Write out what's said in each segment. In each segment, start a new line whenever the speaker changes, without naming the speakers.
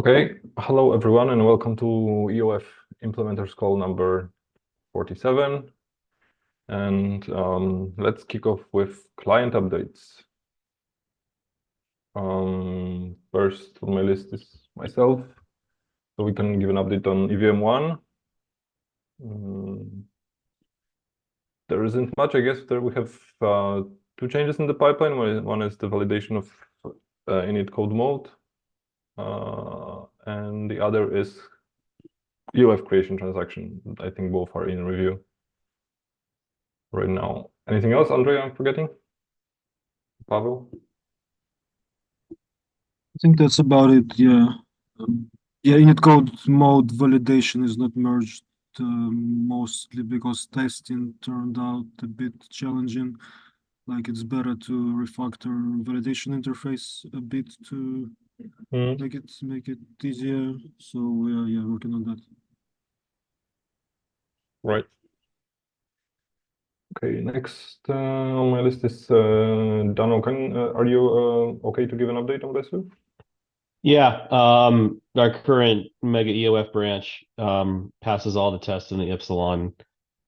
Okay, hello everyone and welcome to EOF Implementers call number 47. And let's kick off with client updates. First on my list is myself, so we can give an update on EVM1. There isn't much, I guess. There we have two changes in the pipeline. One is the validation of init code mode, and the other is EOF creation transaction. I think both are in review right now. Anything else, Andrei, I'm forgetting? Pavel?
I think that's about it, yeah. Init code mode validation is not merged mostly because testing turned out a bit challenging. Like it's better to refactor validation interface a bit to make it easier. So yeah, working on that.
Right. Okay, next on my list is Dano. Are you okay to give an update on this?
Yeah, our current Mega EOF branch passes all the tests in the Epsilon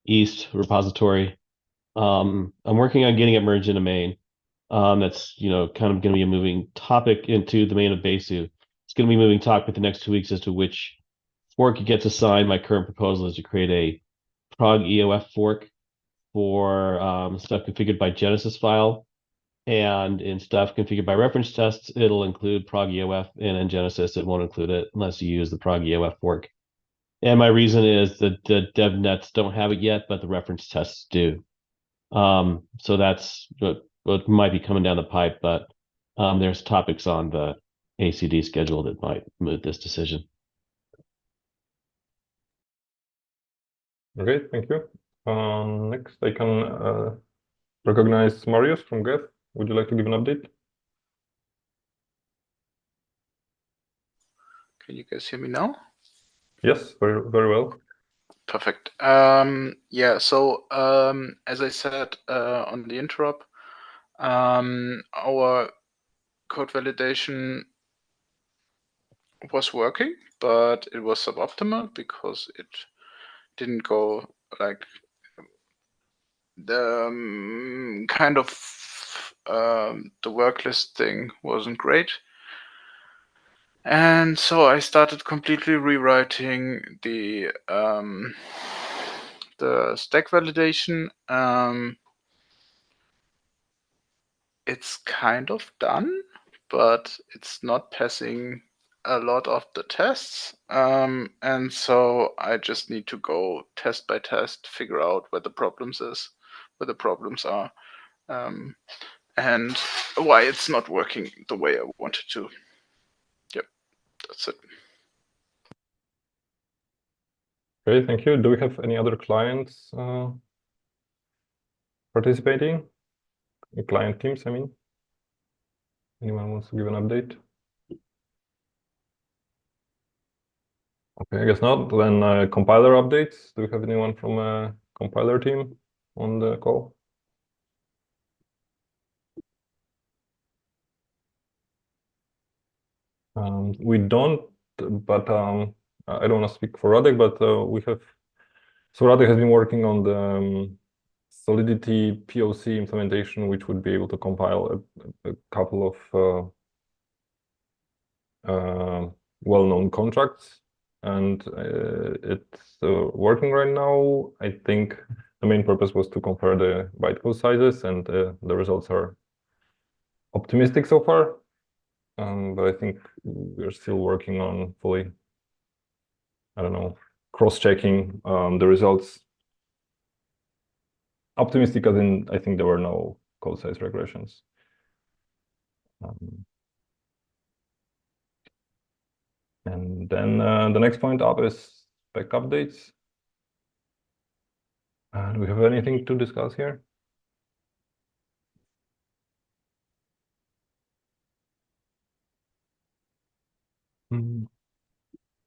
East repository. I'm working on getting it merged into main. That's kind of going to be a moving topic into the main of Besu. It's going to be a moving topic the next 2 weeks as to which fork it gets assigned. My current proposal is to create a prog EOF fork for stuff configured by Genesis file. And in stuff configured by reference tests, it'll include prog EOF, and in Genesis, it won't include it unless you use the prog EOF fork. And my reason is that the dev nets don't have it yet, but the reference tests do. So that's what might be coming down the pipe, but there's topics on the ACD schedule that might move this decision.
Okay, thank you. Next, I can recognize Marius from Geth. Would you like to give an update?
Can you guys hear me now?
Yes, very, very well.
Perfect. Yeah, so as I said on the interrupt, our code validation was working, but it was suboptimal because it didn't go like the kind of the work list thing wasn't great. And so I started completely rewriting the stack validation. It's kind of done, but it's not passing a lot of the tests. And so I just need to go test by test, figure out where the problems are, and why it's not working the way I wanted to. Yep, that's it.
Okay, thank you. Do we have any other clients participating? Client teams, I mean? Anyone wants to give an update? Okay, I guess not. Then compiler updates. Do we have anyone from a compiler team on the call? We don't, but I don't want to speak for Radek, but we have. So Radek has been working on the Solidity POC implementation, which would be able to compile a couple of well-known contracts, and it's working right now. I think the main purpose was to compare the bytecode sizes, and the results are optimistic so far. But I think we're still working on fully, I don't know, cross-checking the results. Optimistic as in, I think there were no code size regressions. And then the next point up is spec updates. Do we have anything to discuss here?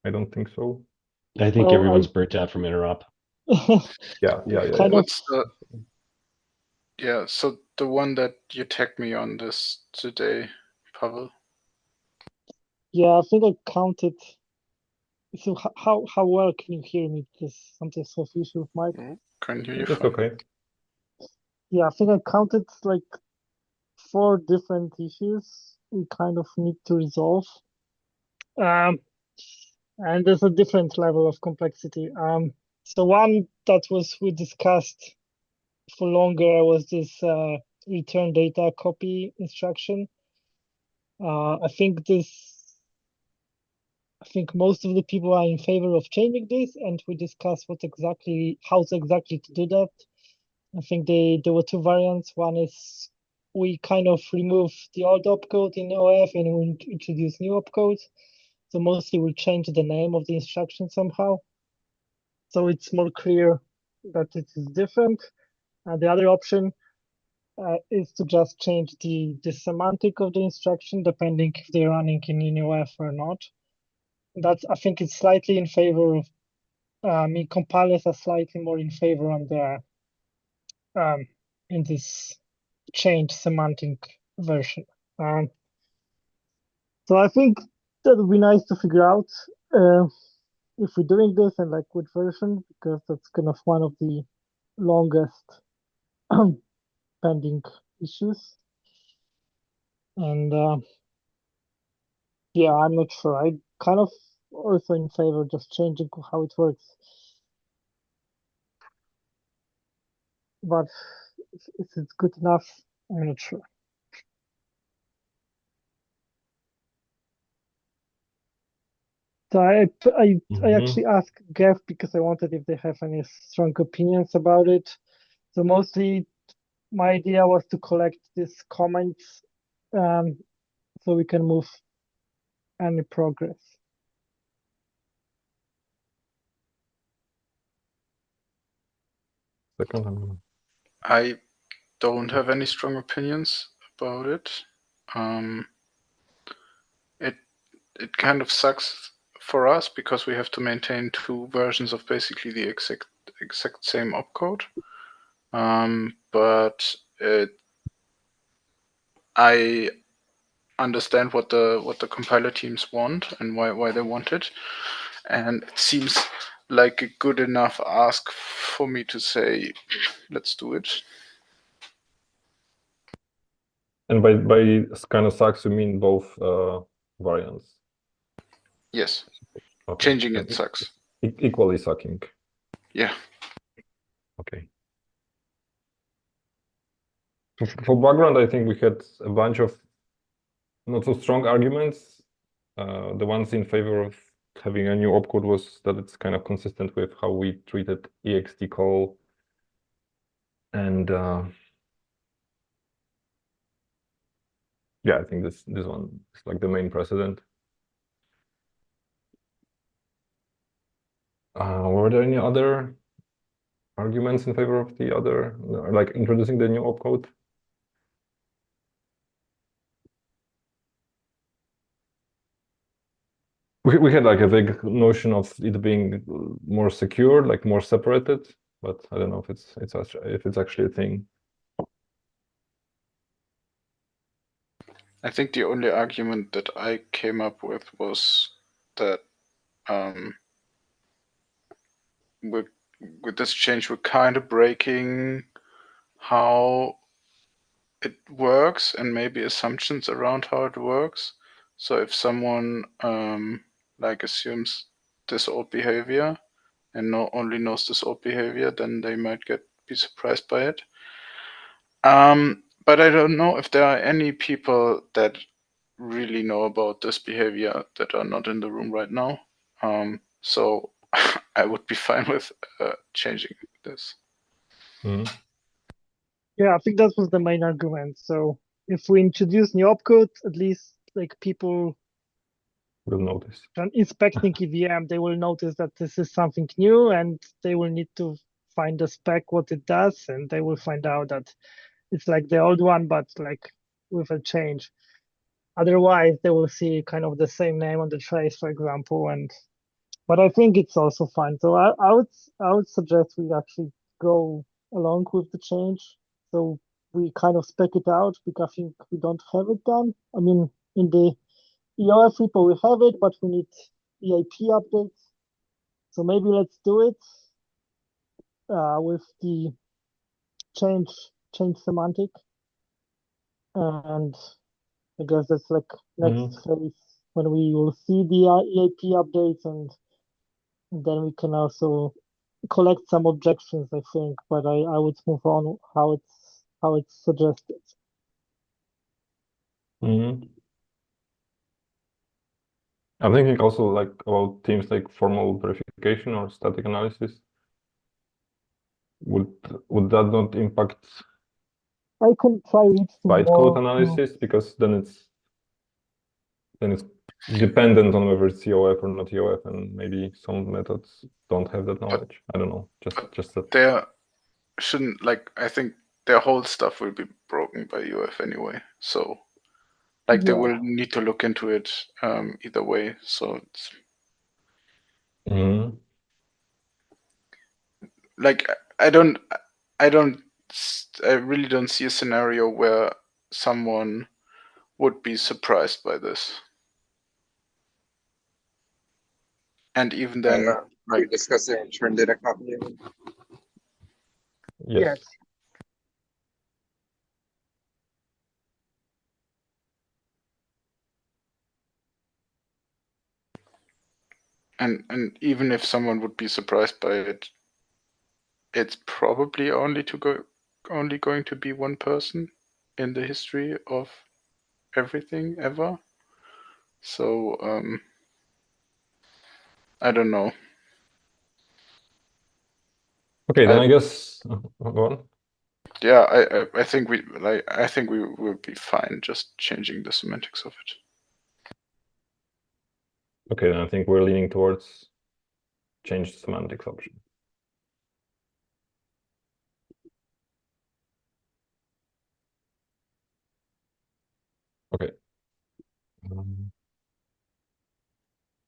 I don't think so.
I think everyone's burnt out from interop.
Yeah.
Yeah, so the one that you tagged me on this today, Pavel.
Yeah, I think I counted. So how well can you hear me? Because sometimes I have issue with mic.
Can hear you
It's
fine.
okay.
Yeah, I think I counted like 4 different issues we kind of need to resolve. And there's a different level of complexity. So one that we discussed for longer was this return data copy instruction. I think most of the people are in favor of changing this, and we discussed how exactly to do that. I think there were 2 variants. One is we kind of remove the old opcode in EOF and we introduce new opcode. So mostly we'll change the name of the instruction somehow, so it's more clear that it is different. The other option is to just change the semantic of the instruction depending if they're running in EOF or not. I think it's slightly in favor of compilers are slightly more in favor on the in this change semantic version. So I think that would be nice to figure out if we're doing this and like which version, because that's kind of one of the longest pending issues. And yeah, I'm not sure. I kind of also in favor of just changing how it works. But if it's good enough, I'm not sure. So I actually asked Gev because I wanted if they have any strong opinions about it. So mostly my idea was to collect these comments so we can move any progress.
Second.
I don't have any strong opinions about it. It kind of sucks for us because we have to maintain 2 versions of basically the exact same opcode. But I understand what the compiler teams want and why they want it, and it seems like a good enough ask for me to say, let's do it.
And by kind of sucks, you mean both variants?
Yes.
Okay.
Changing it sucks.
Equally sucking.
Yeah.
Okay. For background, I think we had a bunch of not so strong arguments. The ones in favor of having a new opcode was that it's kind of consistent with how we treated ext call, and yeah, I think this one is like the main precedent. Were there any other arguments in favor of the other, like introducing the new opcode? We had like a big notion of it being more secure, like more separated, but I don't know if it's actually a thing.
I think the only argument that I came up with was that with this change, we're kind of breaking how it works and maybe assumptions around how it works. So if someone like assumes this old behavior and only knows this old behavior, then they might be surprised by it. But I don't know if there are any people that really know about this behavior that are not in the room right now. So I would be fine with changing this.
Mm-hmm.
Yeah, I think that was the main argument. So if we introduce new opcode, at least like people
Will notice.
inspecting EVM, they will notice that this is something new, and they will need to find the spec what it does, and they will find out that it's like the old one, but like with a change. Otherwise, they will see kind of the same name on the trace, for example, but I think it's also fine. So I would suggest we actually go along with the change. So we kind of spec it out because I think we don't have it done. I mean, in the EOF repo, we have it, but we need EIP updates. So maybe let's do it with the change semantic. And I guess that's like next phase when we will see the EIP updates, and then we can also collect some objections, I think, but I would move on how it's suggested.
I'm thinking also like about themes like formal verification or static analysis. Would that not impact
I can try read some
bytecode
more.
analysis, because then it's dependent on whether it's EOF or not EOF, and maybe some methods don't have that knowledge. I don't know. Just that.
There shouldn't, like, I think their whole stuff will be broken by EOF anyway. So like they will need to look into it either way. So it's like I really don't see a scenario where someone would be surprised by this. And even then,
are you discussing return data copying?
Yes.
And even if someone would be surprised by it, it's probably only going to be one person in the history of everything ever. So I don't know.
Okay, then I guess go on.
Yeah, I think we will be fine just changing the semantics of it.
Okay, then I think we're leaning towards change the semantics option. Okay.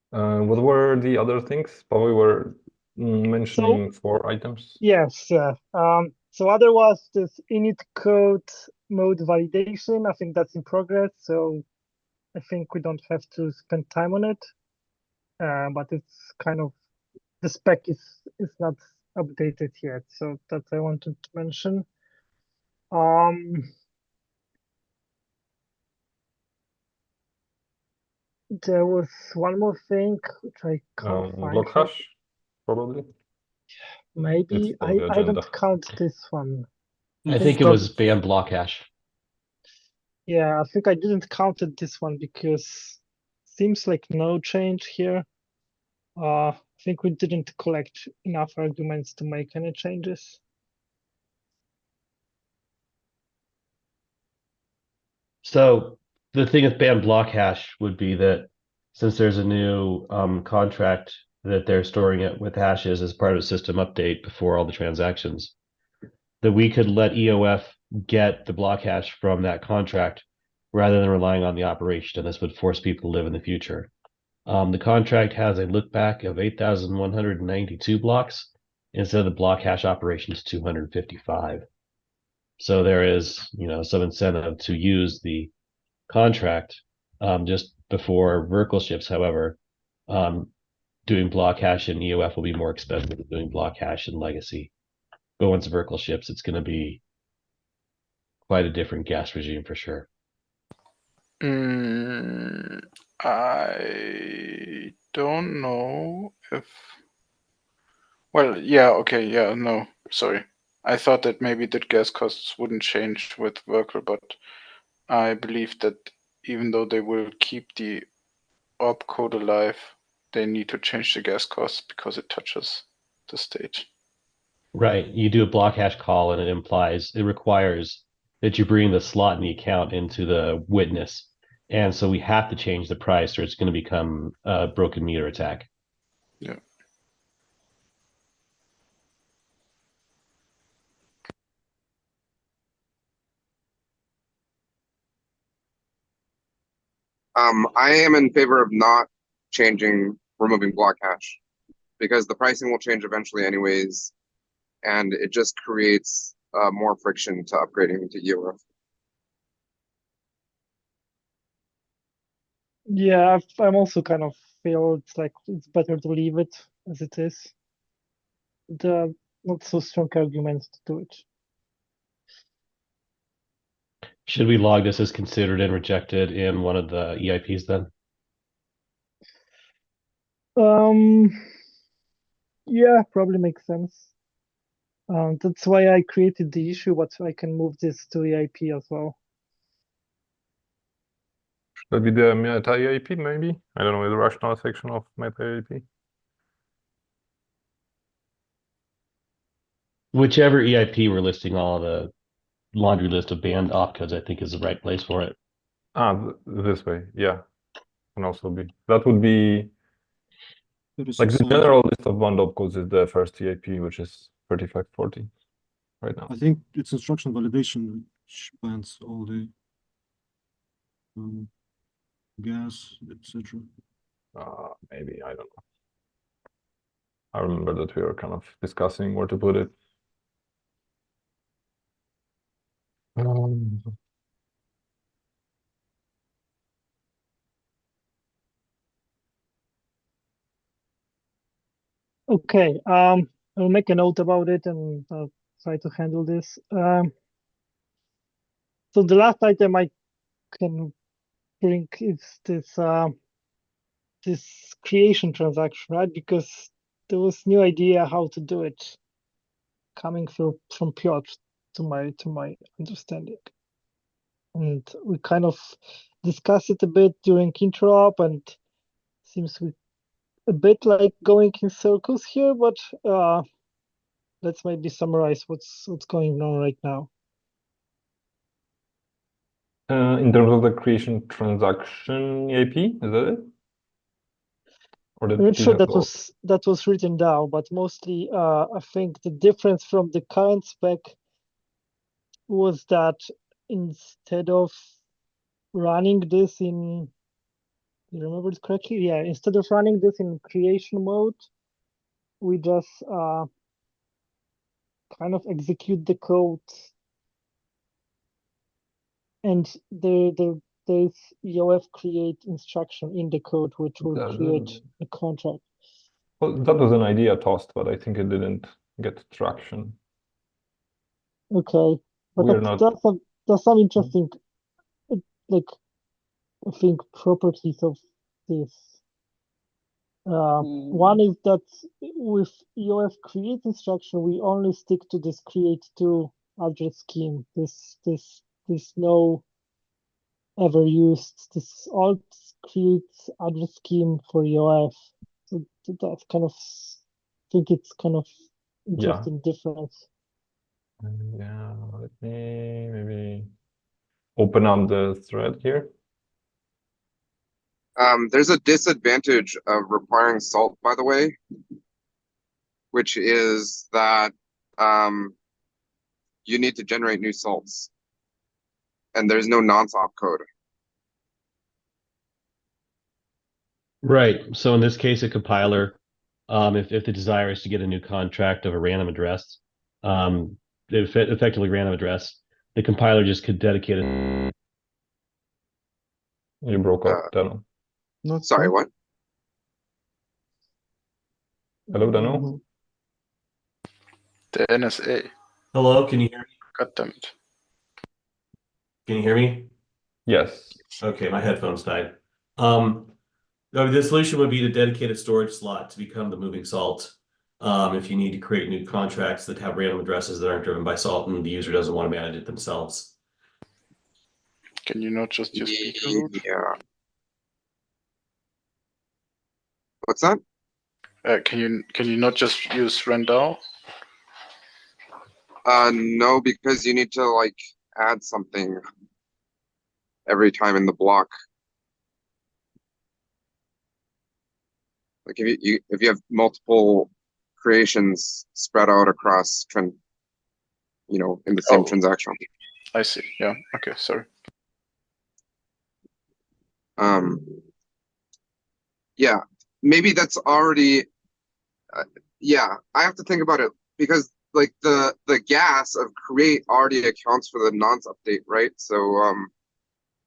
What were the other things? Probably were mentioning 4 items.
Yes. So other was this init code mode validation. I think that's in progress. So I think we don't have to spend time on it. But it's kind of, the spec is not updated yet. So that I wanted to mention. There was one more thing which I can't find.
Block hash, probably.
Maybe I didn't count this one.
I think it was ban block hash.
Yeah, I think I didn't count this one because seems like no change here. I think we didn't collect enough arguments to make any changes.
So the thing with ban block hash would be that since there's a new contract that they're storing it with hashes as part of a system update before all the transactions, that we could let EOF get the block hash from that contract rather than relying on the operation, and this would force people to live in the future. The contract has a look back of 8,192 blocks instead of the block hash operations 255. So there is, some incentive to use the contract just before Verkle ships. However, doing block hash in EOF will be more expensive than doing block hash in Legacy. But once Verkle ships, it's going to be quite a different gas regime for sure.
I don't know if. Well, yeah, okay, yeah, no, sorry. I thought that maybe the gas costs wouldn't change with Verkle, but I believe that even though they will keep the opcode alive, they need to change the gas costs because it touches the state.
Right. You do a block hash call and it requires that you bring the slot in the account into the witness. And so we have to change the price or it's going to become a broken meter attack.
Yeah.
I am in favor of not removing block hash, because the pricing will change eventually anyways, and it just creates more friction to upgrading to EOF.
Yeah, I'm also kind of feel it's like it's better to leave it as it is. There are not so strong arguments to do it.
Should we log this as considered and rejected in one of the EIPs then?
Yeah, probably makes sense. That's why I created the issue, but I can move this to EIP as well.
Should be the meta EIP maybe? I don't know, the rational section of meta EIP.
Whichever EIP we're listing all the laundry list of banned opcodes, I think is the right place for it.
This way, yeah. Can also be. That would be like the
36.
general list of banned opcodes is the first EIP, which is 3540 right now.
I think it's instruction validation which bans all the gas, etc.
Maybe, I don't know. I remember that we were kind of discussing where to put it.
Okay, I'll make a note about it and I'll try to handle this. So the last item I can bring is this this creation transaction, right? Because there was no idea how to do it coming through from Piotr to my understanding. And we kind of discussed it a bit during intro up and seems we a bit like going in circles here, but let's maybe summarize what's going on right now.
In terms of the creation transaction EIP, is that it? Or
I'm not sure
didn't
that was written down, but mostly I think the difference from the current spec was that instead of running this in, you remember it correctly? Yeah, instead of running this in creation mode, we just kind of execute the code, and there's EOF create instruction in the code which will create a contract.
Well, that was an idea tossed, but I think it didn't get traction.
Okay, but there's some interesting, like, I think properties of this. One is that with EOF create instruction, we only stick to this create2 address scheme. This no ever used this alt create address scheme for EOF. So that's kind of, I think it's kind of interesting difference.
Yeah, let me maybe open up the thread here.
There's a disadvantage of requiring salt, by the way, which is that you need to generate new salts, and there's no nonce opcode.
Right. So in this case, a compiler, if the desire is to get a new contract of a random address, effectively random address, the compiler just could dedicate it.
You broke off, Dano.
Sorry, what?
Hello, Dano?
The NSA.
Hello, can you hear me?
God damn it.
Can you hear me?
Yes.
Okay, my headphones died. The solution would be to dedicate a storage slot to become the moving salt. If you need to create new contracts that have random addresses that aren't driven by salt and the user doesn't want to manage it themselves.
Can you not just use root?
Yeah. What's that?
Can you not just use random?
No, because you need to like add something every time in the block. Like if you have multiple creations spread out across in the same transaction.
I see. Yeah. Okay. Sorry.
Yeah, maybe that's already. Yeah, I have to think about it because like the gas of create already accounts for the nonce update, right? So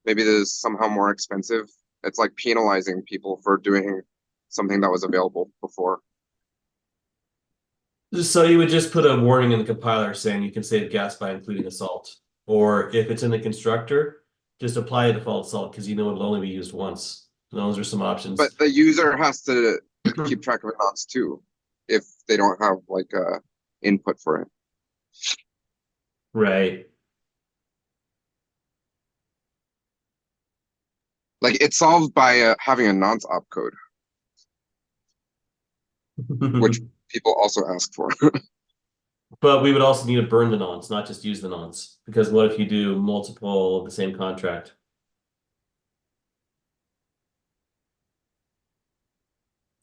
maybe this is somehow more expensive It's like penalizing people for doing something that was available before.
So you would just put a warning in the compiler saying you can save gas by including a salt. Or if it's in the constructor, just apply a default salt because you know it'll only be used once. Those are some options.
But the user has to keep track of nonce too, if they don't have like a input for it.
Right.
Like it's solved by having a nonce opcode, which people also ask for.
But we would also need to burn the nonce, not just use the nonce. Because what if you do multiple of the same contract?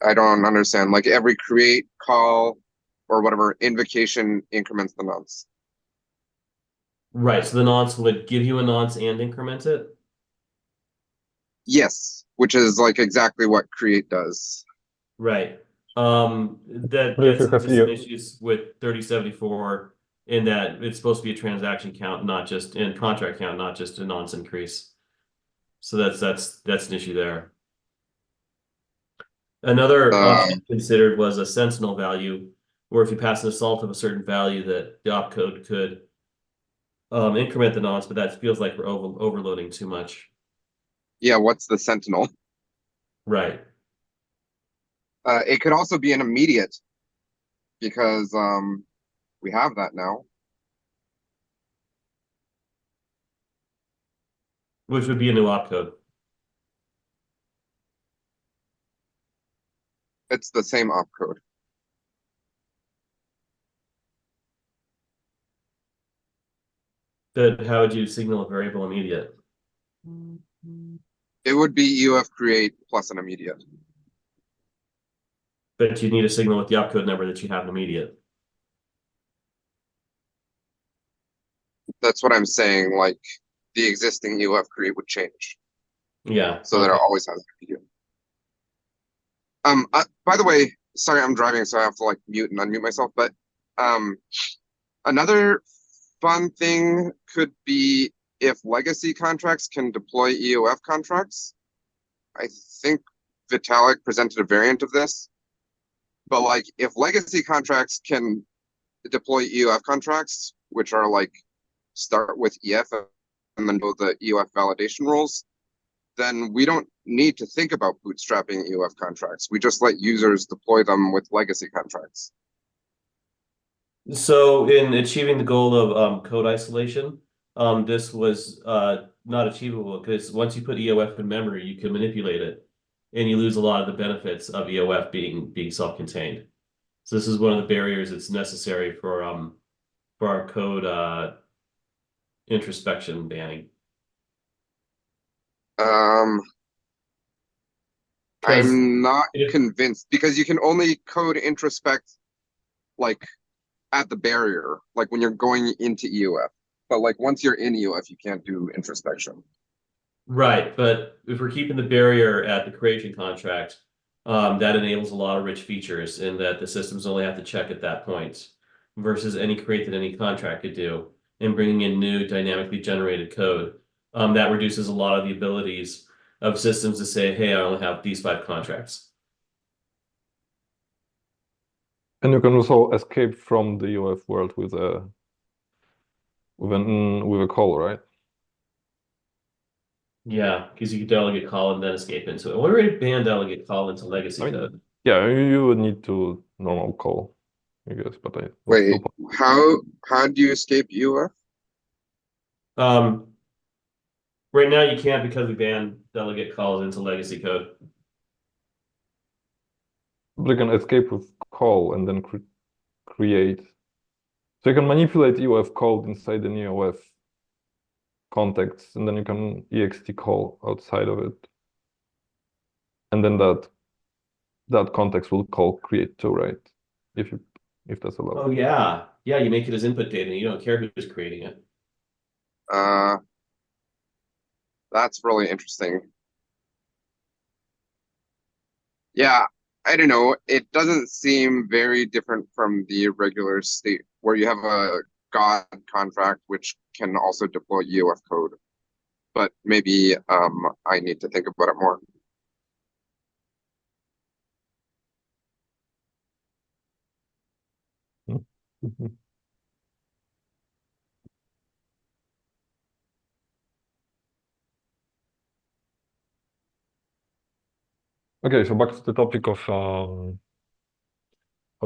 I don't understand. Like every create, call, or whatever invocation increments the nonce.
Right, so the nonce would give you a nonce and increment it?
Yes, which is like exactly what create does.
Right. That
But if
gets
you have
into some
EO
issues with 3074 in that it's supposed to be a transaction count, not just in contract count, not just a nonce increase. So that's an issue there. Another option considered was a sentinel value, where if you pass an assault of a certain value that the opcode could increment the nonce, but that feels like we're overloading too much.
Yeah, what's the sentinel?
Right.
It could also be an immediate because we have that now.
Which would be a new opcode.
It's the same opcode.
That how would you signal a variable immediate?
It would be EOF create plus an immediate.
But you need a signal with the opcode number that you have an immediate.
That's what I'm saying. Like the existing EOF create would change.
Yeah.
So that it always has an immediate. By the way, sorry, I'm driving, so I have to like mute and unmute myself. But another fun thing could be if legacy contracts can deploy EOF contracts. I think Vitalik presented a variant of this. But like if legacy contracts can deploy EOF contracts, which are like start with EF and then go the EOF validation rules, then we don't need to think about bootstrapping EOF contracts. We just let users deploy them with legacy contracts.
So in achieving the goal of code isolation, this was not achievable because once you put EOF in memory, you can manipulate it, and you lose a lot of the benefits of EOF being self-contained. So this is one of the barriers that's necessary for our code introspection banning.
I'm not convinced because you can only code introspect like at the barrier, like when you're going into EOF. But like once you're in EOF, you can't do introspection.
Right, but if we're keeping the barrier at the creation contract, that enables a lot of rich features in that the systems only have to check at that point versus any create that any contract could do, and bringing in new dynamically generated code. That reduces a lot of the abilities of systems to say, hey, I only have these 5 contracts.
And you can also escape from the EOF world with a call, right?
Yeah, because you could delegate call and then escape into it. What if ban delegate call into legacy code?
Yeah, you would need to normal call, I guess. But
wait, how do you escape EOF?
Right now you can't because we banned delegate calls into legacy code.
But you can escape with call and then create. So you can manipulate EOF code inside an EOF context, and then you can ext call outside of it. And then that context will call create too, right? If that's allowed.
Oh yeah. Yeah, you make it as input data and you don't care who's creating it.
That's really interesting. Yeah, I don't know. It doesn't seem very different from the regular state where you have a God contract which can also deploy EOF code. but maybe I need to think about it more.
Mhm. Okay, so back to the topic of how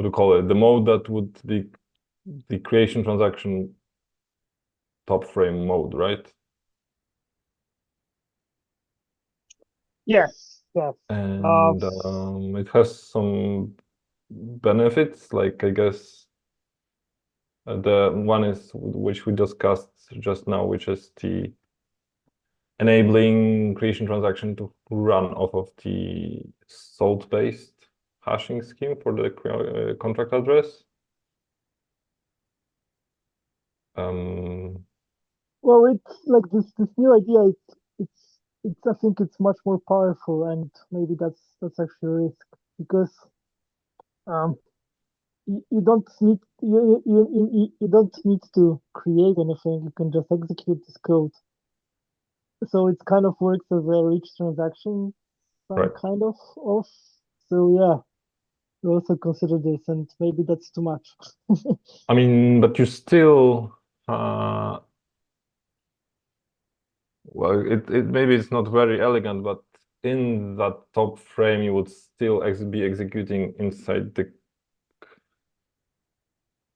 to call it, the mode that would be the creation transaction top frame mode, right?
Yes, yes.
And it has some benefits, like I guess the one is which we discussed just now, which is the enabling creation transaction to run off of the salt-based hashing scheme for the contract address.
Well, it's like this new idea. It's. I think it's much more powerful, and maybe that's actually a risk because you don't need you don't need to create anything. You can just execute this code. So it kind of works as a rich transaction, some
Right.
kind of. So yeah, we also consider this, and maybe that's too much.
I mean, but you still well, it maybe it's not very elegant, but in that top frame, you would still be executing inside the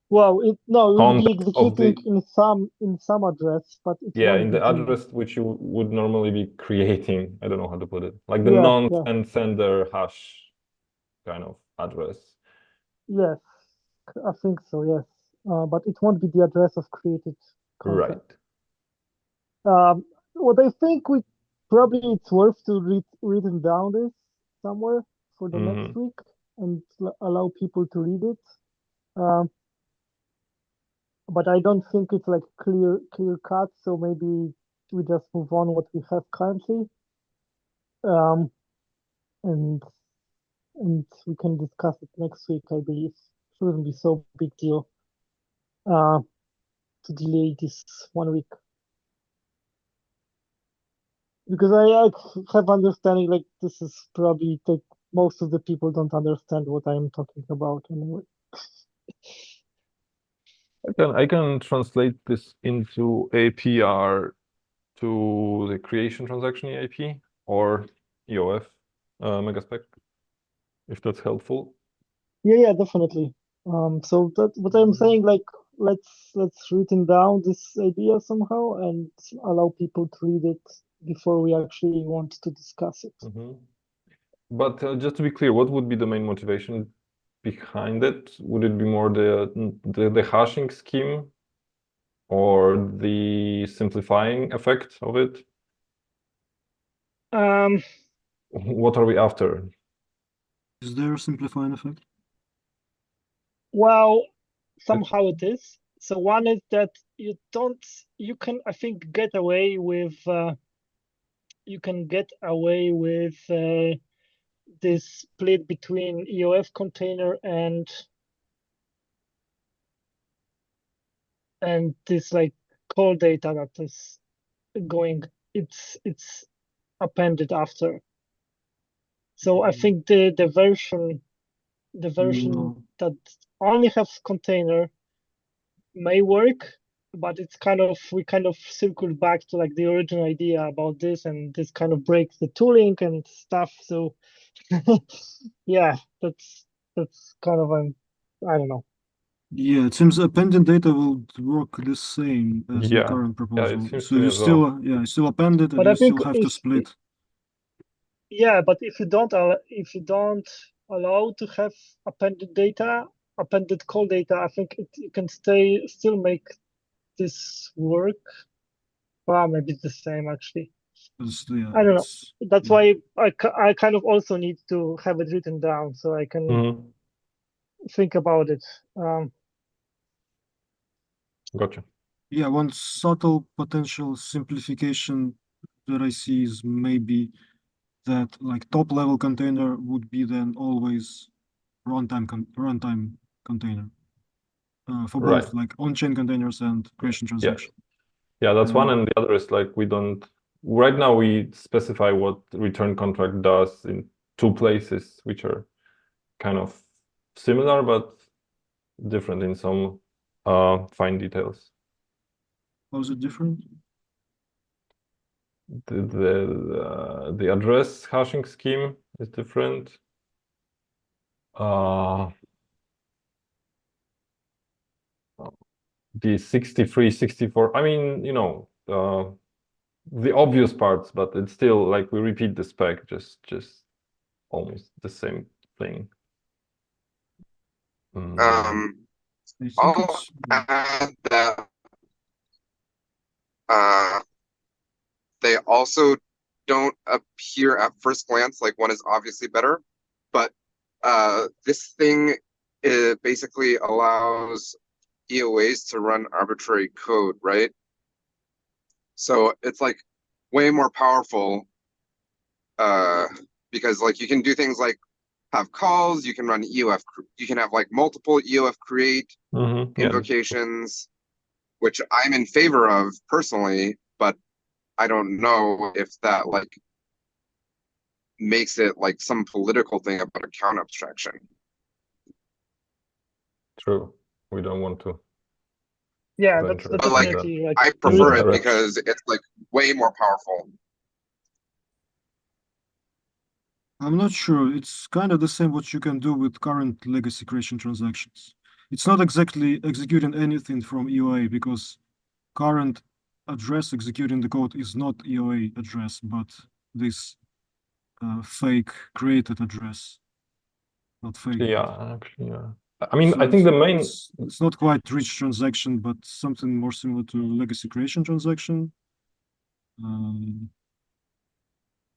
Well, no, it will be
context of the
executing in some address, but it
yeah,
won't
in
be
the address which you would normally be creating. I don't know how to put it, like the
Yeah,
nonce
yeah.
and sender hash kind of address.
Yes, I think so. Yes, but it won't be the address of created contract.
Right.
What I think probably it's worth to written down this somewhere for the next week and allow people to read it. But I don't think it's like clear cut. So maybe we just move on what we have currently. And we can discuss it next week. I believe shouldn't be so big deal. To delay this 1 week. Because I have understanding like this is probably like most of the people don't understand what I'm talking about anyway.
I can translate this into APR to the creation transaction EIP or EOF megaspec, if that's helpful.
Yeah, definitely. So that what I'm saying, like let's written down this idea somehow and allow people to read it before we actually want to discuss it.
But just to be clear, what would be the main motivation behind it? Would it be more the hashing scheme or the simplifying effect of it? What are we after?
Is there a simplifying effect?
Well, somehow it is. So one is that you can, I think, get away with this split between EOF container and this like call data that is going, it's appended after. So I think the version that only has container may work, but it's we kind of circled back to like the original idea about this, and this kind of breaks the tooling and stuff. So yeah, that's kind of I don't know.
Yeah, it seems appended data will work the same as the current proposal.
Yeah, it seems
so
to me
you
as
still
well.
yeah, you still append it and
But I
you
think
still have to split.
Yeah, but if you don't allow to have appended call data, I think you can still make this work. Well, maybe it's the same actually.
Yeah,
I don't know. That's why I kind of also need to have it written down so I can think about it.
Gotcha.
Yeah, one subtle potential simplification that I see is maybe that like top level container would be then always runtime container for both like on-chain containers and creation transaction.
Yeah, that's one, and the other is like we don't right now we specify what return contract does in two places, which are kind of similar but different in some fine details.
How's it different?
The address hashing scheme is different. The 63, 64, I mean, you know, the obvious parts, but it's still like we repeat the spec, just almost the same thing.
I'll add that they also don't appear at first glance like one is obviously better, but this thing basically allows EOAs to run arbitrary code, right? So it's like way more powerful because like you can do things like have calls, you can run EOF, you can have like multiple EOF create invocations, which I'm in favor of personally, but I don't know if that like makes it like some political thing about account abstraction.
True. We don't want to.
Yeah, that's
But like,
definitely like
I prefer it because it's like way more powerful.
I'm not sure. It's kind of the same what you can do with current legacy creation transactions. It's not exactly executing anything from EOA because current address executing the code is not EOA address, but this fake created address. Not fake.
Yeah, actually, yeah. I mean,
So
I think the main...
It's not quite rich transaction, but something more similar to legacy creation transaction.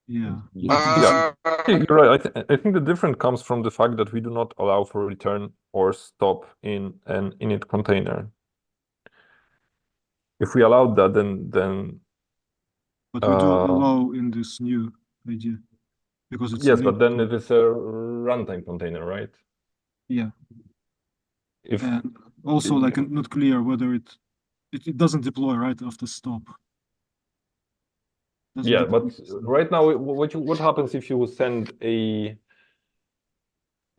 Yeah.
You're right. I think the difference comes from the fact that we do not allow for return or stop in an init container. If we allowed that, then
but we do allow in this new idea because it's
yes, but then it is a runtime container, right?
Yeah.
If
and also like not clear whether it doesn't deploy right after stop.
Yeah, but right now, what happens if you send a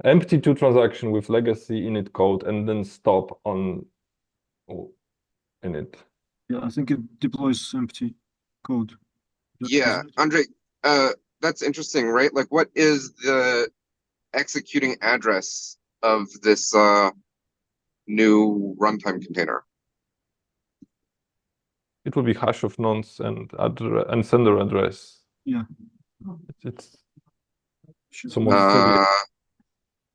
empty to transaction with legacy init code and then stop on init?
Yeah, I think it deploys empty code.
Yeah, Andre, that's interesting, right? Like, what is the executing address of this new runtime container?
It will be hash of nonce and sender address.
Yeah.
It's somewhat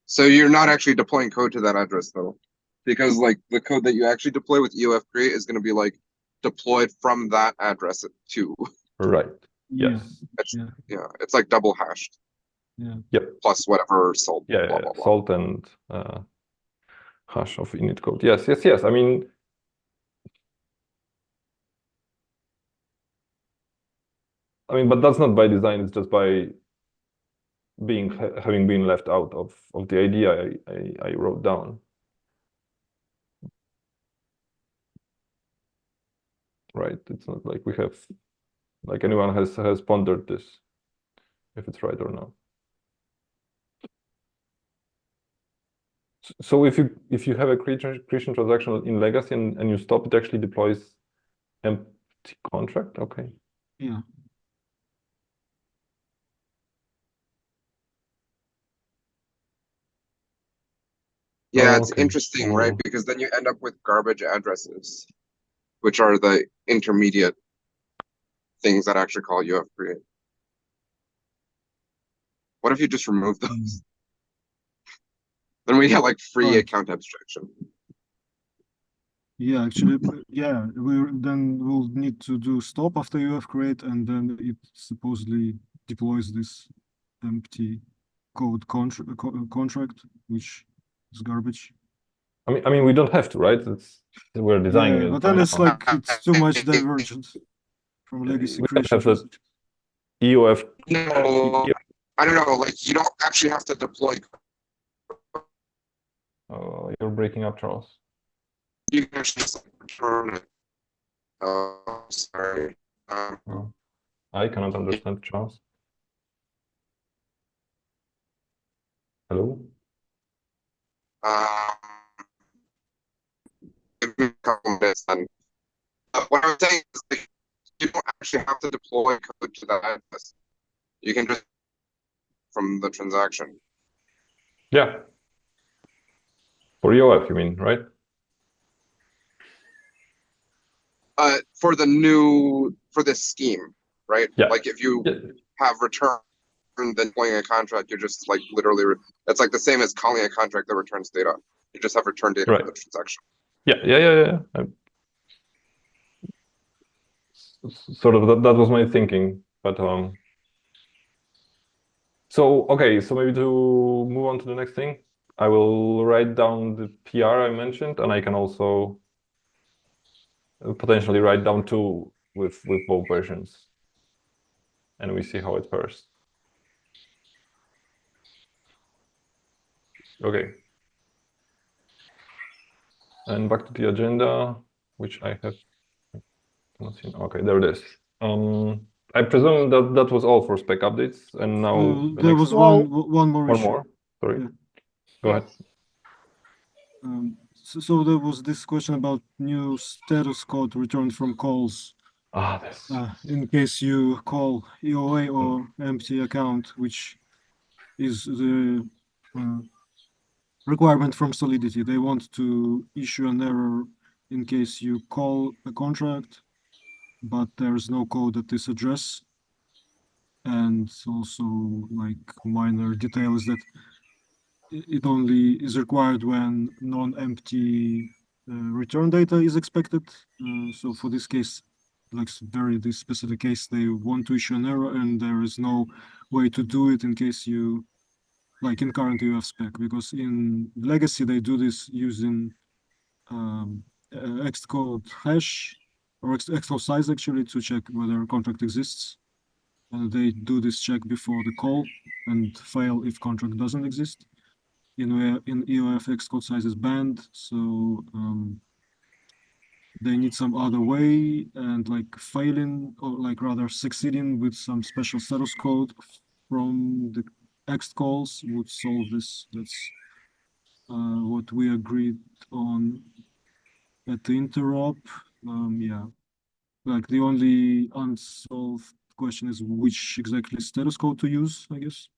so you're not actually deploying code to that address though, because like the code that you actually deploy with EOF create is going to be like deployed from that address too.
Right.
Yes.
Yeah, it's like double hashed.
Yeah.
Yep.
Plus whatever salt.
Yeah,
blah, blah, blah.
salt and hash of init code. Yes. I mean, but that's not by design. It's just by having been left out of the idea I wrote down. Right. It's not like we have, like anyone has pondered this, if it's right or not. So if you have a creation transaction in legacy and you stop, it actually deploys empty contract. Okay.
Yeah.
Yeah, it's interesting, right? Because then you end up with garbage addresses, which are the intermediate things that actually call EOF create. What if you just remove those? Then we get like free account abstraction.
Yeah, actually, yeah, we'll need to do stop after EOF create, and then it supposedly deploys this empty code contract, which is garbage.
I mean, we don't have to, right? We're designing it.
But then it's like it's too much divergence from legacy creation.
EOF.
No, I don't know. Like you don't actually have to deploy.
Oh, you're breaking up, Charles.
You can actually just return it. Oh, sorry.
I cannot understand Charles. Hello?
Give me a couple minutes then. What I'm saying is, like, you don't actually have to deploy code to that address. You can just from the transaction.
Yeah. For EOF, you mean, right?
For this scheme, right?
Yeah.
Like if you
Yeah.
have return, then deploying a contract, you're just like literally, it's like the same as calling a contract that returns data. You just have return data
Right.
for the transaction.
Yeah. Sort of that was my thinking, but so okay, so maybe to move on to the next thing, I will write down the PR I mentioned, and I can also potentially write down two with both versions, and we see how it fares. Okay. And back to the agenda, which I have not seen. Okay, there it is. I presume that was all for spec updates, and now the
There
next
was
Well,
one more
one
issue.
more. Sorry.
Yeah.
Go ahead.
So there was this question about new status code returned from calls.
This.
In case you call EOA or empty account, which is the requirement from Solidity. They want to issue an error in case you call a contract, but there's no code at this address. And also, like, minor detail is that it only is required when non-empty return data is expected. So for this case, like this specific case, they want to issue an error, and there is no way to do it in case you, like in current EOF spec, because in legacy they do this using Xcode hash or Xcode size actually to check whether a contract exists. And they do this check before the call and fail if contract doesn't exist. In EOF, Xcode size is banned, so they need some other way, and like failing, or like rather succeeding with some special status code from the X calls would solve this. That's what we agreed on at the interop. Yeah, like the only unsolved question is which exactly status code to use, I guess.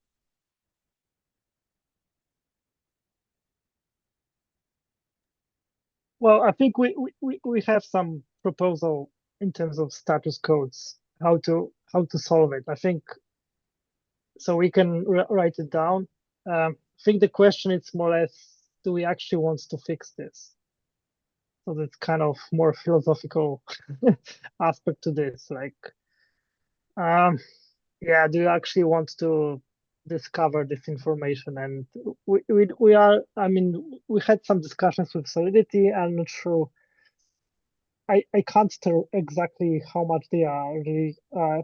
well, I think we have some proposal in terms of status codes, how to solve it. I think so. We can write it down. I think the question is more or less, do we actually want to fix this? So that's kind of more philosophical aspect to this. Like, yeah, do you actually want to discover this information? And we are, I mean, we had some discussions with Solidity. I'm not sure. I can't tell exactly how much they are really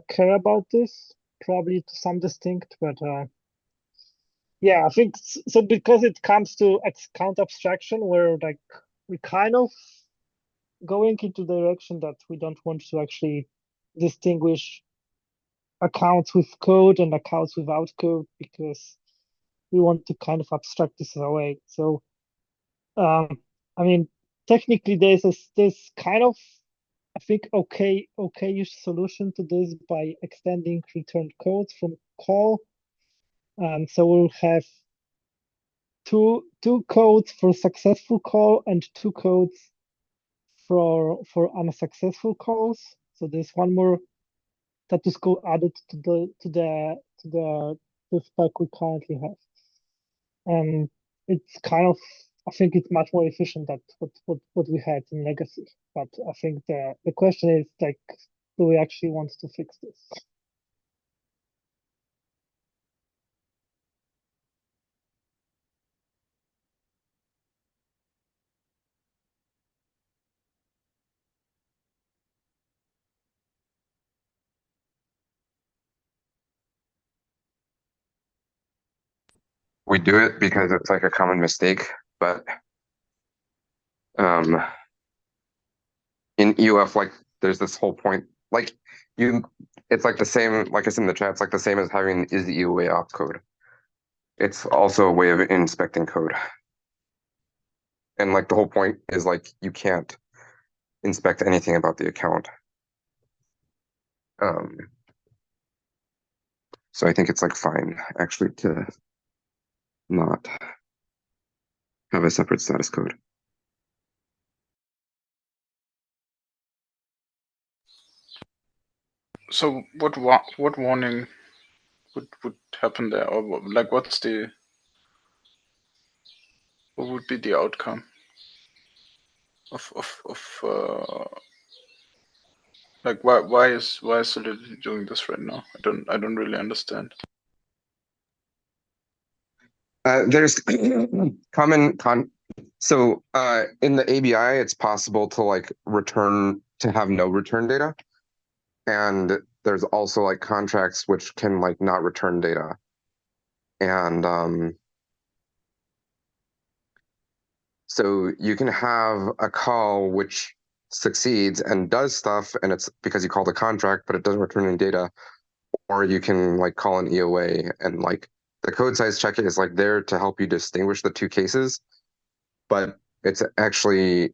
care about this. Probably to some distinct, but yeah, I think so because it comes to account abstraction, where like we kind of going into the direction that we don't want to actually distinguish accounts with code and accounts without code, because we want to kind of abstract this away. So, I mean, technically, there's kind of, I think, okay-ish solution to this by extending returned codes from call. So we'll have two codes for successful call and two codes for unsuccessful calls. So there's one more status code added to the spec we currently have. And it's kind of, I think it's much more efficient than what we had in legacy. But I think the question is like, do we actually want to fix this?
We do it because it's like a common mistake, but in EOF, like there's this whole point, like it's like the same, like I said in the chat, it's like the same as having is the EOA opcode. It's also a way of inspecting code. And like the whole point is like you can't inspect anything about the account. So I think it's like fine actually to not have a separate status code.
So what warning would happen there, or like what would be the outcome of like why is Solidity doing this right now? I don't really understand.
There's so in the ABI, it's possible to like have no return data. And there's also like contracts which can like not return data. And so you can have a call which succeeds and does stuff, and it's because you call the contract, but it doesn't return any data. Or you can like call an EOA, and like the code size check is like there to help you distinguish the two cases, but it's actually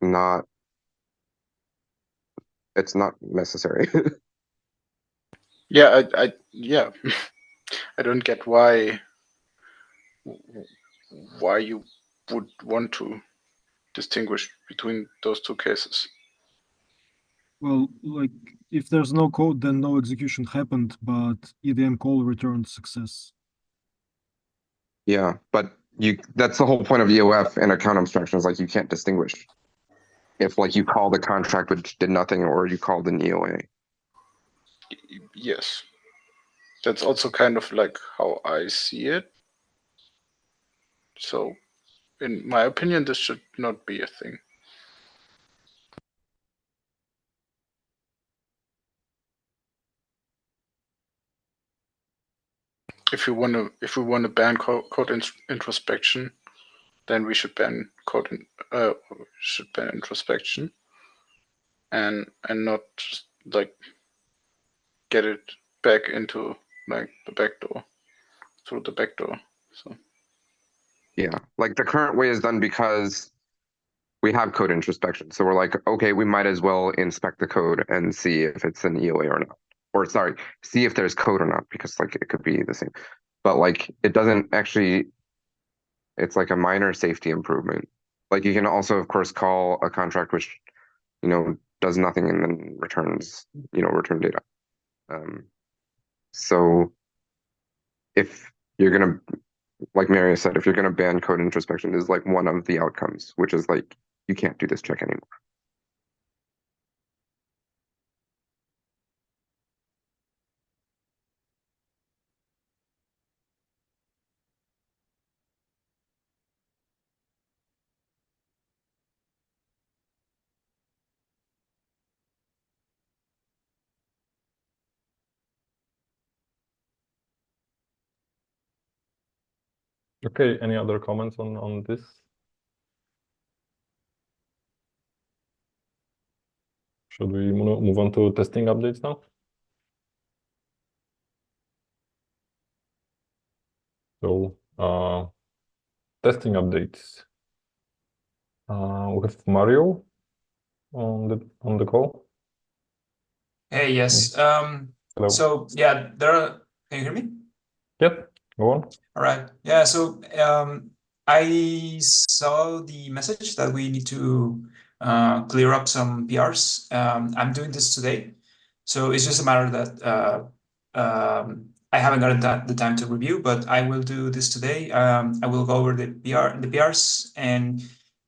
not. It's not necessary.
Yeah, yeah. I don't get why you would want to distinguish between those two cases.
Well, like if there's no code, then no execution happened, but EVM call returned success.
Yeah, but that's the whole point of EOF and account abstractions, like you can't distinguish if like you call the contract which did nothing or you called an EOA.
Yes. That's also kind of like how I see it. So in my opinion, this should not be a thing. If we want to ban code introspection, then we should ban introspection, and not just like get it back into like the backdoor through the backdoor. So
yeah, like the current way is done because we have code introspection. So we're like, okay, we might as well inspect the code and see if it's an EOA or not. Or sorry, see if there's code or not, because like it could be the same. But like it doesn't actually, it's like a minor safety improvement. Like you can also, of course, call a contract which, does nothing and then returns, return data. So if you're gonna, like Mario said, if you're gonna ban code introspection, is like one of the outcomes, which is like you can't do this check anymore.
Okay, any other comments on this? Should we move on to testing updates now? So testing updates. We have Mario on the call.
Hey, yes.
Hello.
So yeah, can you hear me?
Yep, go on.
All right. Yeah, so I saw the message that we need to clear up some PRs. I'm doing this today. So it's just a matter that I haven't gotten the time to review, but I will do this today. I will go over the PRs, and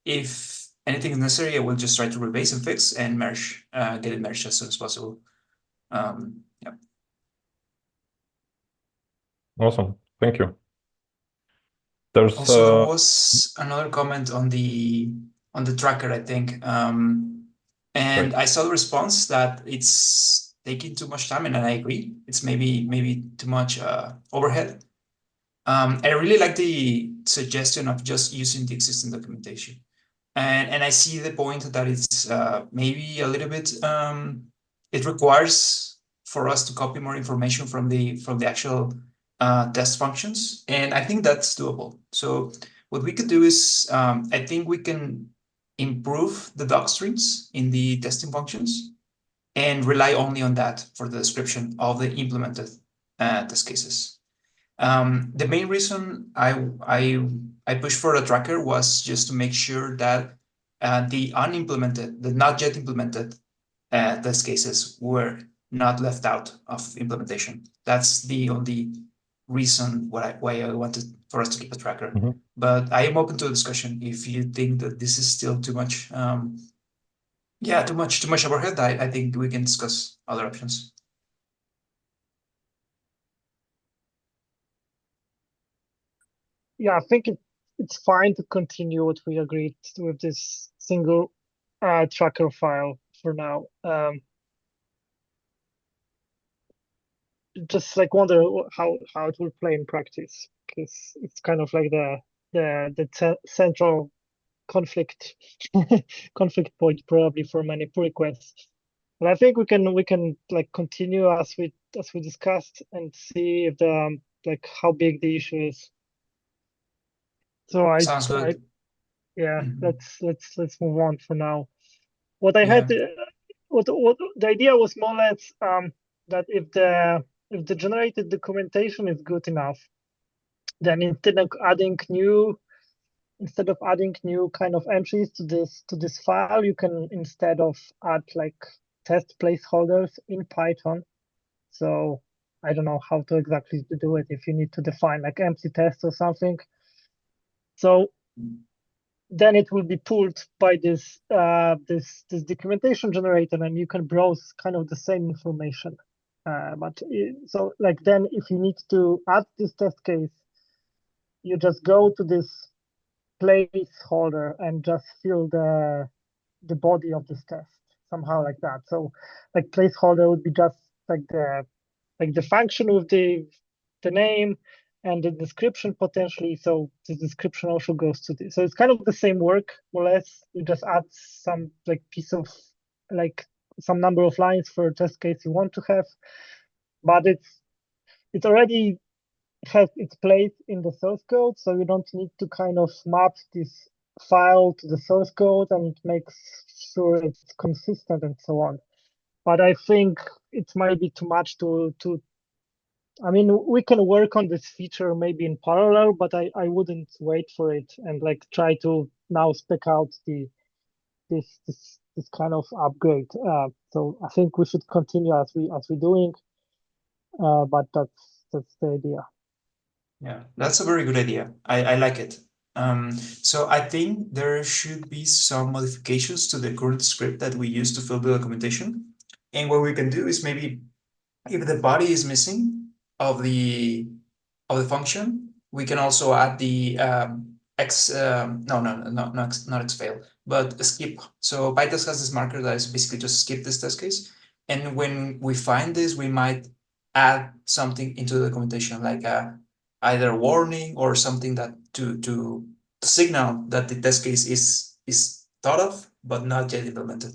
if anything is necessary, I will just try to rebase and fix and merge, get it merged as soon as possible. Yeah.
Awesome, thank you. There's
Also, there was another comment on the tracker, I think, and
right.
I saw the response that it's taking too much time, and I agree. It's maybe too much overhead. I really like the suggestion of just using the existing documentation, and I see the point that it's maybe a little bit it requires for us to copy more information from the actual test functions, and I think that's doable. So what we could do is, I think we can improve the doc strings in the testing functions and rely only on that for the description of the implemented test cases. The main reason I pushed for a tracker was just to make sure that the unimplemented, the not yet implemented test cases were not left out of implementation. That's the only reason why I wanted for us to keep a tracker. But I am open to a discussion if you think that this is still too much. Yeah, too much overhead. I think we can discuss other options.
Yeah, I think it's fine to continue what we agreed with this single tracker file for now. Just like wonder how it will play in practice, because it's kind of like the central conflict point probably for many pull requests. But I think we can like continue as we discussed and see if the like how big the issue is. So
Sounds good.
Yeah, let's move on for now. What I had, what the idea was more or less that if the generated documentation is good enough, then instead of adding new kind of entries to this file, you can instead of add like test placeholders in Python. So I don't know how to exactly do it, if you need to define like empty test or something. So then it will be pulled by this documentation generator, and you can browse kind of the same information. So like then if you need to add this test case, you just go to this placeholder and just fill the body of this test somehow like that. So like placeholder would be just like the function with the name and the description potentially. So the description also goes to this. So it's kind of the same work, more or less. You just add some like piece of like some number of lines for a test case you want to have, but it's already has its place in the source code, so you don't need to kind of map this file to the source code and make sure it's consistent and so on. But I think it might be too much to I mean, we can work on this feature maybe in parallel, but I wouldn't wait for it and like try to now spec out this kind of upgrade. So I think we should continue as we're doing, but that's the idea.
Yeah, that's a very good idea. I like it. So I think there should be some modifications to the current script that we use to fill the documentation. And what we can do is maybe if the body is missing of the function, we can also add the not exfail, but skip. So PyTest has this marker that is basically just skip this test case. And when we find this, we might add something into the documentation, like either warning or something that to signal that the test case is thought of but not yet implemented.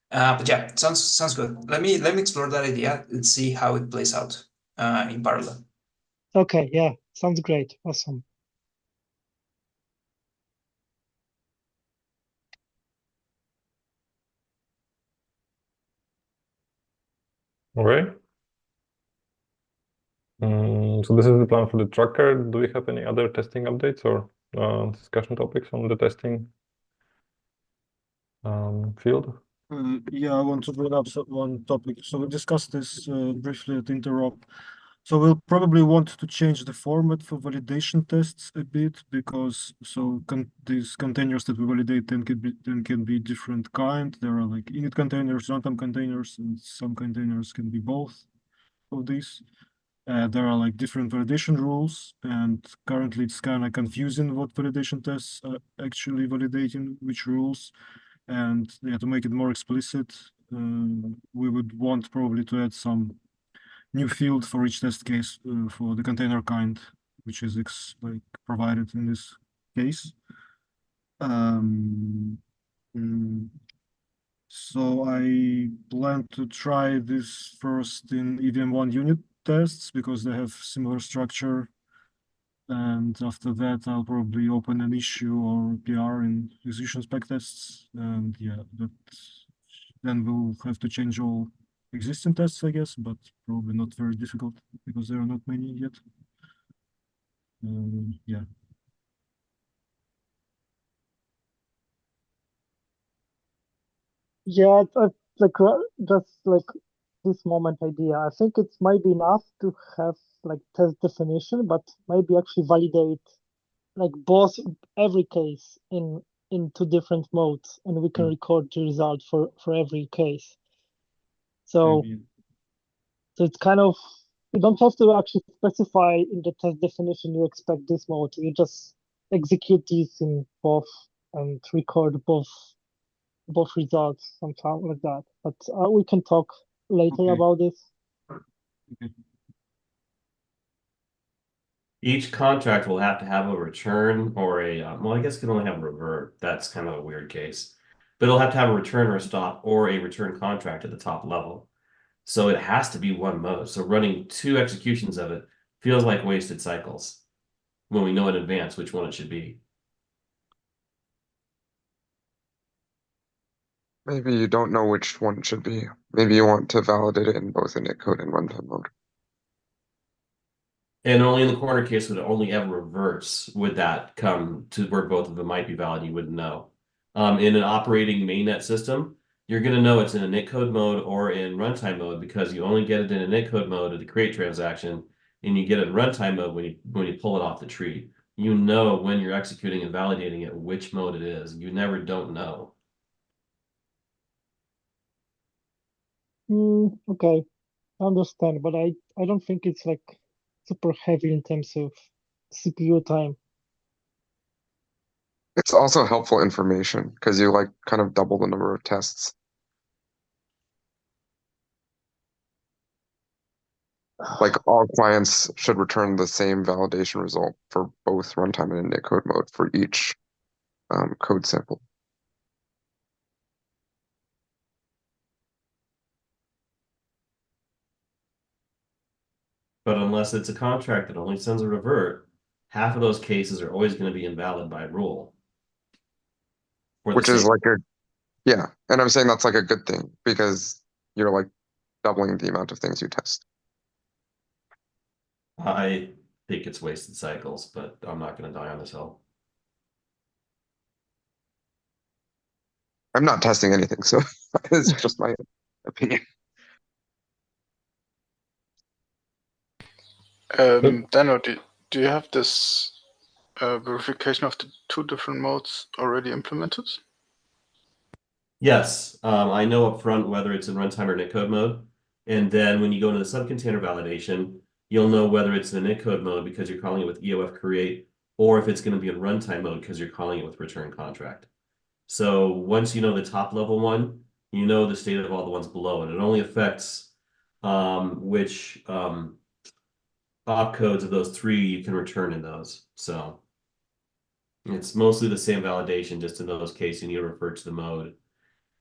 But yeah, sounds good. Let me explore that idea and see how it plays out in parallel.
Okay, yeah, sounds great. Awesome.
All right. So this is the plan for the tracker. Do we have any other testing updates or discussion topics on the testing field?
Yeah, I want to bring up one topic. So we discussed this briefly at Interop. So we'll probably want to change the format for validation tests a bit, because these containers that we validate then can be different kind. There are like init containers, runtime containers, and some containers can be both of these. There are like different validation rules, and currently it's kind of confusing what validation tests are actually validating which rules. And yeah, to make it more explicit, we would want probably to add some new field for each test case for the container kind, which is like provided in this case. So I plan to try this first in EVM1 unit tests because they have similar structure. And after that, I'll probably open an issue or PR in execution spec tests. And yeah, then we'll have to change all existing tests, I guess, but probably not very difficult because there are not many yet. Yeah.
Yeah, like just like this moment idea. I think it might be enough to have like test definition, but maybe actually validate like both every case in two different modes, and we can record the result for every case. So,
Maybe.
so it's kind of, you don't have to actually specify in the test definition you expect this mode. You just execute these in both and record both results, something like that. But we can talk later
Okay.
about this.
Okay.
Each contract will have to have a return or a, well, I guess it can only have a revert. That's kind of a weird case. But it'll have to have a return or a stop or a return contract at the top level. So it has to be one mode. So running two executions of it feels like wasted cycles when we know in advance which one it should be.
Maybe you don't know which one it should be. Maybe you want to validate it in both initcode and runtime mode.
And only in the corner case would it only ever reverse would that come to where both of them might be valid, you wouldn't know. In an operating mainnet system, you're going to know it's in initcode mode or in runtime mode because you only get it in initcode mode at the create transaction, and you get it in runtime mode when you pull it off the tree. You know when you're executing and validating it which mode it is. You never don't know.
Okay, I understand, but I don't think it's like super heavy in terms of CPU time.
It's also helpful information because you like kind of double the number of tests. Like all clients should return the same validation result for both runtime and initcode mode for each code sample.
But unless it's a contract that only sends a revert, half of those cases are always going to be invalid by rule.
Which is like yeah. And I'm saying that's like a good thing because you're like doubling the amount of things you test.
I think it's wasted cycles, but I'm not going to die on this hill.
I'm not testing anything, so it's just my opinion.
Daniel, do you have this verification of the two different modes already implemented?
Yes, I know upfront whether it's in runtime or initcode mode. And then when you go into the subcontainer validation, you'll know whether it's in initcode mode because you're calling it with EOF create, or if it's going to be in runtime mode because you're calling it with return contract. So once you know the top level one, you know the state of all the ones below, and it only affects which opcodes of those three you can return in those. So it's mostly the same validation, just in those cases you need to refer to the mode.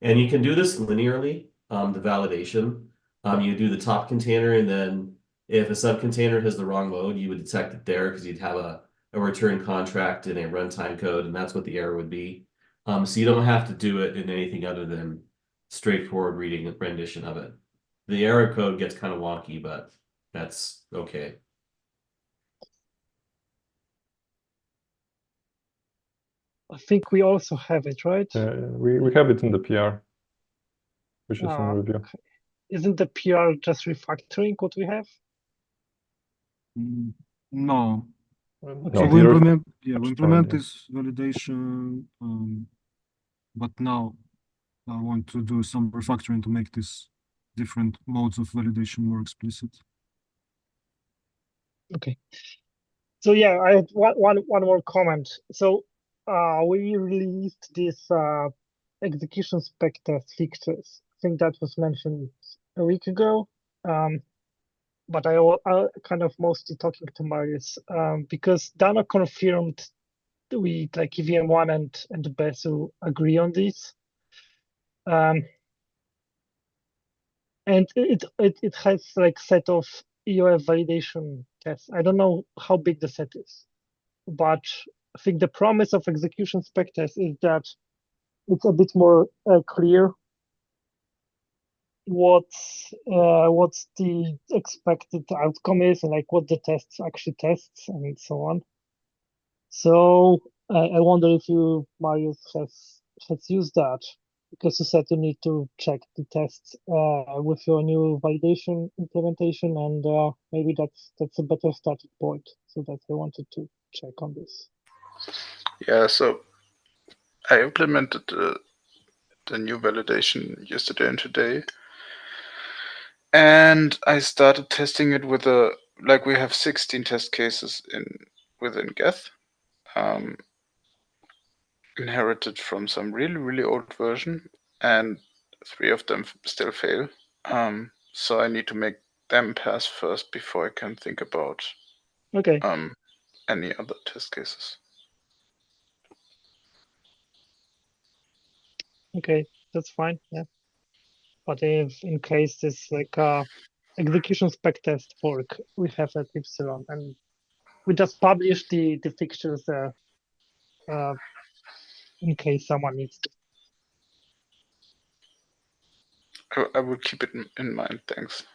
And you can do this linearly, the validation. You do the top container, and then if a subcontainer has the wrong mode, you would detect it there because you'd have a return contract in a runtime code, and that's what the error would be. So you don't have to do it in anything other than straightforward reading and rendition of it. The error code gets kind of wonky, but that's okay.
I think we also have it, right?
We have it in the PR, which is in review.
Okay. Isn't the PR just refactoring what we have?
No.
Okay.
So
No,
we
PR
implement
yeah.
this validation, but now I want to do some refactoring to make this different modes of validation more explicit.
Okay. So yeah, I had one more comment. So we released this execution spec test fixes. I think that was mentioned a week ago. But I kind of mostly talking to Marius because Dana confirmed we like EVM1 and Besu agree on this. And it has like set of EOF validation tests. I don't know how big the set is, but I think the promise of execution spec test is that it's a bit more clear what's the expected outcome is, and like what the tests actually tests and so on. So I wonder if you, Marius, has used that, because you said you need to check the tests with your new validation implementation, and maybe that's a better starting point. So that I wanted to check on this.
Yeah, so I implemented the new validation yesterday and today. And I started testing it with like we have 16 test cases within Geth. Inherited from some really, really old version, and 3 of them still fail. So I need to make them pass first before I can think about any other test cases.
Okay, that's fine. Yeah, but if in case this like execution spec test fork we have at Epsilon, and we just publish the fixtures there in case someone needs to.
I will keep it in mind. Thanks.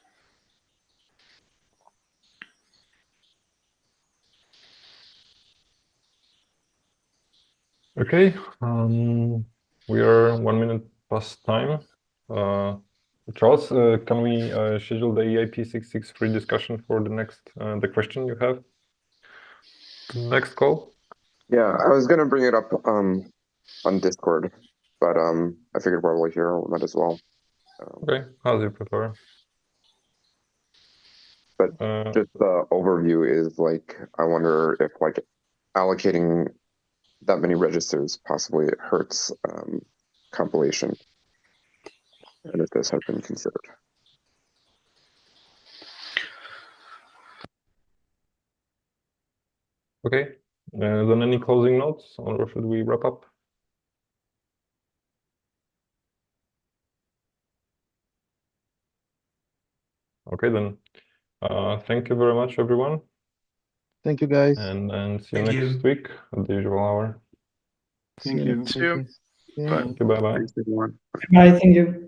Okay, we are 1 minute past time. Charles, can we schedule the EIP 663 discussion for the next the question you have? The next call?
Yeah, I was gonna bring it up on Discord, but I figured while we're here, we might as well.
Okay, how do you prefer?
But just the overview is like, I wonder if like allocating that many registers possibly hurts compilation, and if this has been considered.
Okay, then any closing notes, or should we wrap up? Okay, then thank you very much, everyone.
Thank you, guys.
And see you
Thank
next
you.
week at the usual hour.
Thank you.
See you.
Yeah.
Bye.
Thank you, bye-bye.
Thanks, everyone.
Bye, thank you.